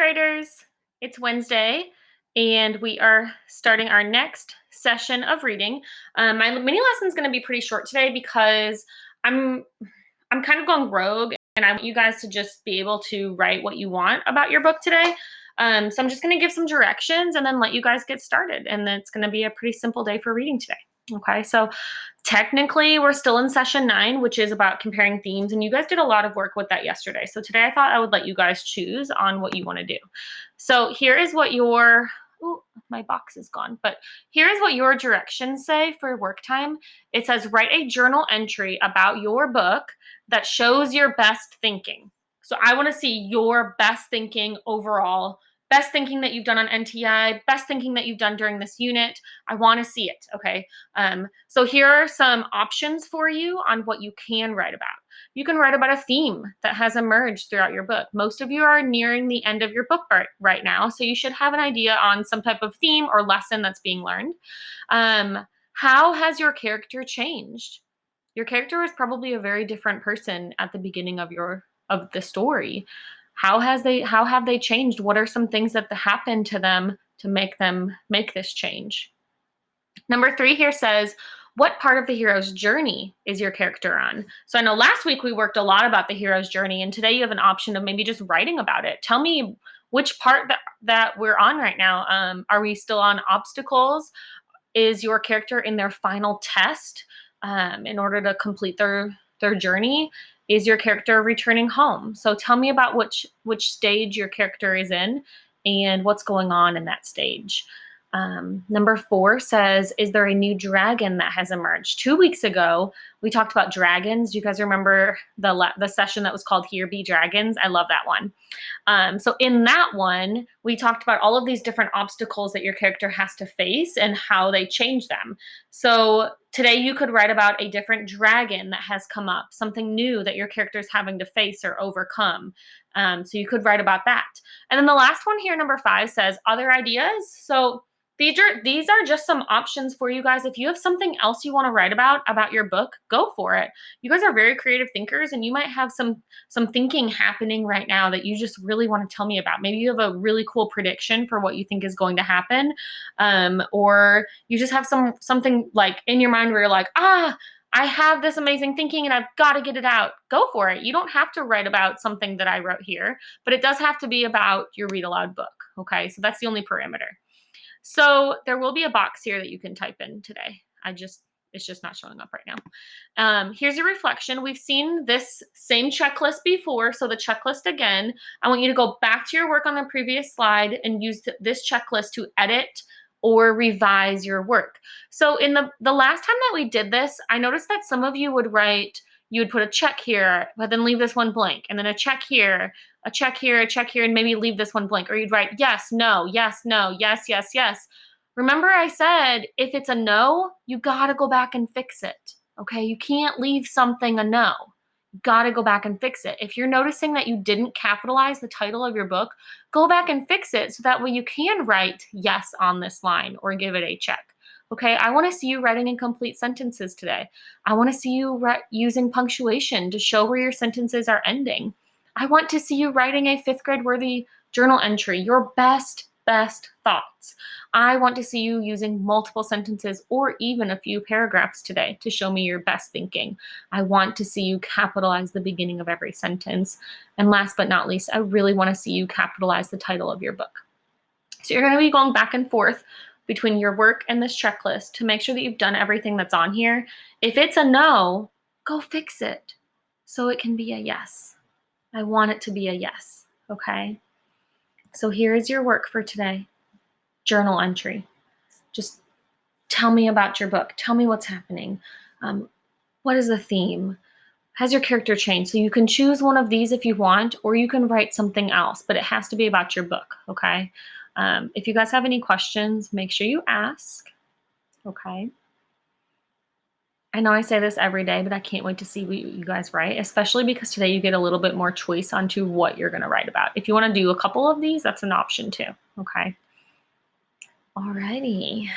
graders. It's Wednesday and we are starting our next session of reading. My mini lesson is going to be pretty short today because I'm kind of going rogue and I want you guys to just be able to write what you want about your book today. So I'm just going to give some directions and then let you guys get started. And then it's going to be a pretty simple day for reading today. Okay, so technically we're still in session 9, which is about comparing themes, and you guys did a lot of work with that yesterday. So today I thought I would let you guys choose on what you want to do. So here is what your, my box is gone, but here is what your directions say for work time. It says write a journal entry about your book that shows your best thinking. So I want to see your best thinking overall, best thinking that you've done on NTI, best thinking that you've done during this unit. I want to see it, okay? So here are some options for you on what you can write about. You can write about a theme that has emerged throughout your book. Most of you are nearing the end of your book right now, so you should have an idea on some type of theme or lesson that's being learned. How has your character changed? Your character is probably a very different person at the beginning of the story. How have they changed? What are some things that happened to them make this change? Number 3 here says, what part of the hero's journey is your character on? So I know last week we worked a lot about the hero's journey, and today you have an option of maybe just writing about it. Tell me which part that we're on right now. Are we still on obstacles? Is your character in their final test in order to complete their journey? Is your character returning home? So tell me about which stage your character is in and what's going on in that stage. Number 4 says, is there a new dragon that has emerged? 2 weeks ago, we talked about dragons. Do you guys remember the session that was called Here Be Dragons? I love that one. So in that one, we talked about all of these different obstacles that your character has to face and how they change them. So today you could write about a different dragon that has come up, something new that your character is having to face or overcome. So you could write about that. And then the last one here, number 5, says other ideas. So these are just some options for you guys. If you have something else you want to write about your book, go for it. You guys are very creative thinkers, and you might have some thinking happening right now that you just really want to tell me about. Maybe you have a really cool prediction for what you think is going to happen, or you just have something like in your mind where you're like, I have this amazing thinking and I've got to get it out. Go for it. You don't have to write about something that I wrote here, but it does have to be about your read aloud book. Okay, so that's the only parameter. So there will be a box here that you can type in today. It's just not showing up right now. Here's your reflection. We've seen this same checklist before. So the checklist again, I want you to go back to your work on the previous slide and use this checklist to edit or revise your work. So in the last time that we did this, I noticed that some of you would put a check here, but then leave this one blank, and then a check here, a check here, a check here, and maybe leave this one blank. Or you'd write yes, no, yes, no, yes, yes, yes. Remember I said, if it's a no, you gotta go back and fix it, okay? You can't leave something a no. You gotta go back and fix it. If you're noticing that you didn't capitalize the title of your book, go back and fix it so that way you can write yes on this line or give it a check. Okay, I want to see you writing in complete sentences today. I want to see you using punctuation to show where your sentences are ending. I want to see you writing a 5th grade worthy journal entry, your best thoughts. I want to see you using multiple sentences or even a few paragraphs today to show me your best thinking. I want to see you capitalize the beginning of every sentence. And last but not least, I really want to see you capitalize the title of your book. So you're going to be going back and forth between your work and this checklist to make sure that you've done everything that's on here. If it's a no, go fix it so it can be a yes. I want it to be a yes, okay? So here is your work for today. Journal entry. Just tell me about your book. Tell me what's happening. What is the theme? Has your character changed? So you can choose one of these if you want, or you can write something else, but it has to be about your book, okay? If you guys have any questions, make sure you ask, okay? I know I say this every day, but I can't wait to see what you guys write, especially because today you get a little bit more choice onto what you're going to write about. If you want to do a couple of these, that's an option too, okay? Alrighty.